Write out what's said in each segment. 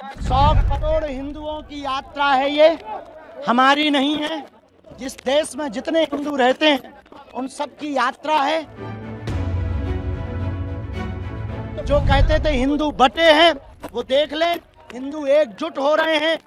100 करोड़ हिंदुओं की यात्रा है ये, हमारी नहीं है। जिस देश में जितने हिंदू रहते हैं उन सब की यात्रा है। जो कहते थे हिंदू बटे हैं, वो देख लें, हिंदू एकजुट हो रहे हैं।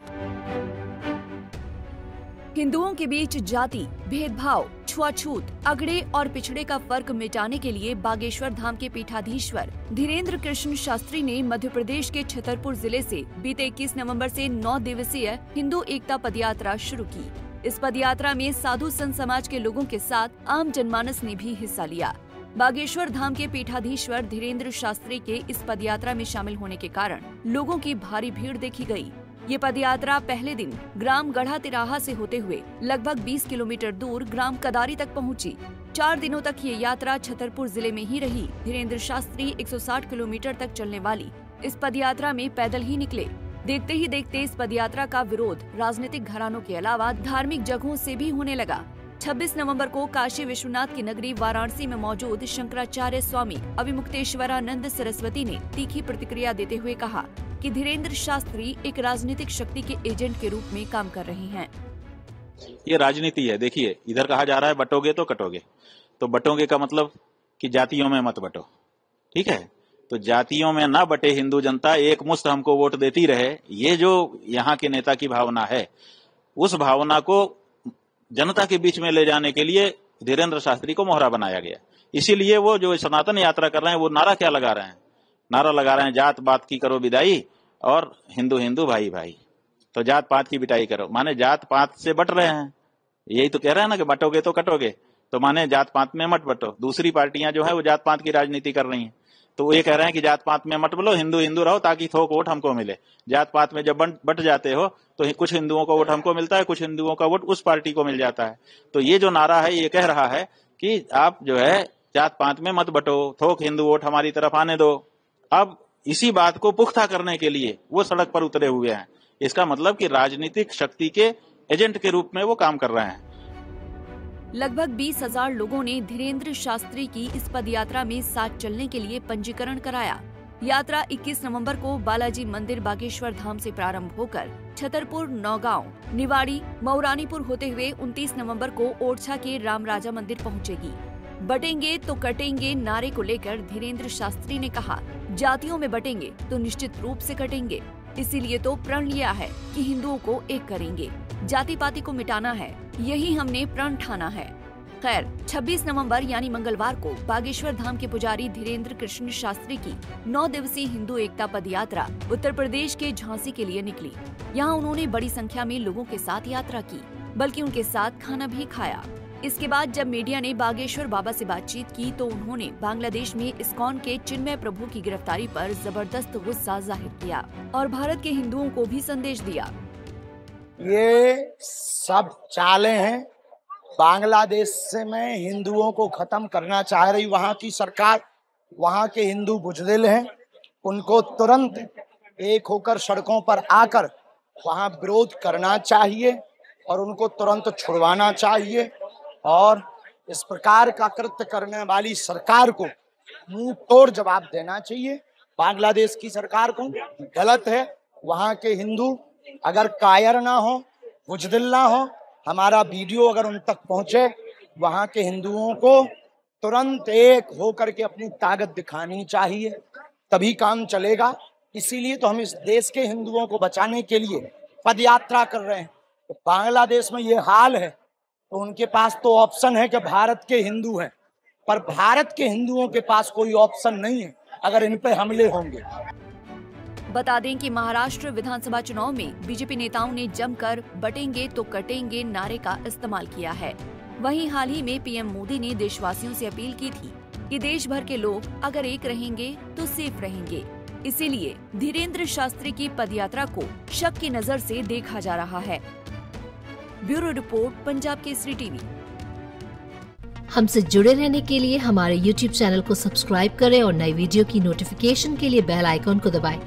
हिंदुओं के बीच जाति, भेदभाव, छुआछूत, अगड़े और पिछड़े का फर्क मिटाने के लिए बागेश्वर धाम के पीठाधीश्वर धीरेन्द्र कृष्ण शास्त्री ने मध्य प्रदेश के छतरपुर जिले से बीते 21 नवंबर से 9 दिवसीय हिंदू एकता पदयात्रा शुरू की। इस पदयात्रा में साधु संत समाज के लोगों के साथ आम जनमानस ने भी हिस्सा लिया। बागेश्वर धाम के पीठाधीश्वर धीरेन्द्र शास्त्री के इस पदयात्रा में शामिल होने के कारण लोगों की भारी भीड़ देखी गई। ये पदयात्रा पहले दिन ग्राम गढ़ा तिराहा से होते हुए लगभग 20 किलोमीटर दूर ग्राम कदारी तक पहुंची। 4 दिनों तक ये यात्रा छतरपुर जिले में ही रही। धीरेन्द्र शास्त्री 160 किलोमीटर तक चलने वाली इस पदयात्रा में पैदल ही निकले। देखते ही देखते इस पदयात्रा का विरोध राजनीतिक घरानों के अलावा धार्मिक जगहों से भी होने लगा। 26 नवंबर को काशी विश्वनाथ की नगरी वाराणसी में मौजूद शंकराचार्य स्वामी अविमुक्तेश्वरानंद सरस्वती ने तीखी प्रतिक्रिया देते हुए कहा कि धीरेन्द्र शास्त्री एक राजनीतिक शक्ति के एजेंट के रूप में काम कर रहे हैं। ये राजनीति है। देखिए, इधर कहा जा रहा है बटोगे तो कटोगे, तो बटोगे का मतलब कि जातियों में मत बटो, ठीक है। तो जातियों में ना बटे हिंदू जनता एक मुश्त हमको वोट देती रहे, ये जो यहाँ के नेता की भावना है, उस भावना को जनता के बीच में ले जाने के लिए धीरेन्द्र शास्त्री को मोहरा बनाया गया। इसीलिए वो जो सनातन यात्रा कर रहे हैं, वो नारा क्या लगा रहे हैं? नारा लगा रहे हैं जात पात की करो विदाई और हिंदू हिंदू भाई भाई। तो जात पात की बिटाई करो, माने जात पात से बट रहे हैं। यही तो कह रहे हैं ना कि बटोगे तो कटोगे, तो माने जात पात में मत बटो। दूसरी पार्टियां जो है वो जात पात की राजनीति कर रही हैं, तो ये कह रहे हैं कि जात पात में मत बोलो, हिंदू हिंदू रहो ताकि थोक वोट हमको मिले। जात पात में जब बट जाते हो तो कुछ हिंदुओं का वोट हमको मिलता है, कुछ हिंदुओं का वोट उस पार्टी को मिल जाता है। तो ये जो नारा है ये कह रहा है कि आप जो है जात पात में मत बटो, थोक हिंदू वोट हमारी तरफ आने दो। अब इसी बात को पुख्ता करने के लिए वो सड़क पर उतरे हुए हैं। इसका मतलब कि राजनीतिक शक्ति के एजेंट के रूप में वो काम कर रहे हैं। लगभग 20,000 लोगों ने धीरेन्द्र शास्त्री की इस पदयात्रा में साथ चलने के लिए पंजीकरण कराया। यात्रा 21 नवंबर को बालाजी मंदिर बागेश्वर धाम से प्रारंभ होकर छतरपुर, नौगांव, निवाड़ी, मऊरानीपुर होते हुए 29 नवंबर को ओरछा के राम राजा मंदिर पहुंचेगी। बटेंगे तो कटेंगे नारे को लेकर धीरेन्द्र शास्त्री ने कहा, जातियों में बटेंगे तो निश्चित रूप से कटेंगे। इसीलिए तो प्रण लिया है कि हिंदुओं को एक करेंगे, जाति पाति को मिटाना है, यही हमने प्रण ठाना है। खैर, 26 नवंबर यानी मंगलवार को बागेश्वर धाम के पुजारी धीरेन्द्र कृष्ण शास्त्री की 9 दिवसीय हिंदू एकता पद यात्रा उत्तर प्रदेश के झांसी के लिए निकली। यहाँ उन्होंने बड़ी संख्या में लोगों के साथ यात्रा की, बल्कि उनके साथ खाना भी खाया। इसके बाद जब मीडिया ने बागेश्वर बाबा से बातचीत की तो उन्होंने बांग्लादेश में इस्कॉन के चिन्मय प्रभु की गिरफ्तारी पर जबरदस्त गुस्सा जाहिर किया और भारत के हिंदुओं को भी संदेश दिया। ये सब चालें हैं, बांग्लादेश में हिंदुओं को खत्म करना चाह रही वहाँ की सरकार। वहाँ के हिंदू बुजदिल हैं, उनको तुरंत एक होकर सड़कों पर आकर वहाँ विरोध करना चाहिए और उनको तुरंत छुड़वाना चाहिए। और इस प्रकार का कृत्य करने वाली सरकार को मुंह तोड़ जवाब देना चाहिए। बांग्लादेश की सरकार को गलत है। वहाँ के हिंदू अगर कायर ना हो, बुजदिल ना हो, हमारा वीडियो अगर उन तक पहुंचे, वहाँ के हिंदुओं को तुरंत एक होकर के अपनी ताकत दिखानी चाहिए, तभी काम चलेगा। इसीलिए तो हम इस देश के हिंदुओं को बचाने के लिए पद यात्रा कर रहे हैं। तो बांग्लादेश में ये हाल है तो उनके पास तो ऑप्शन है कि भारत के हिंदू हैं, पर भारत के हिंदुओं के पास कोई ऑप्शन नहीं है अगर इन पे हमले होंगे। बता दें कि महाराष्ट्र विधानसभा चुनाव में बीजेपी नेताओं ने जमकर बटेंगे तो कटेंगे नारे का इस्तेमाल किया है। वहीं हाल ही में पीएम मोदी ने देशवासियों से अपील की थी कि देश भर के लोग अगर एक रहेंगे तो सेफ रहेंगे। इसीलिए धीरेन्द्र शास्त्री की पदयात्रा को शक की नजर से देखा जा रहा है। Bureau report, Punjab Kesari TV. हमसे जुड़े रहने के लिए हमारे YouTube चैनल को सब्सक्राइब करें और नई वीडियो की नोटिफिकेशन के लिए बेल आइकॉन को दबाएं।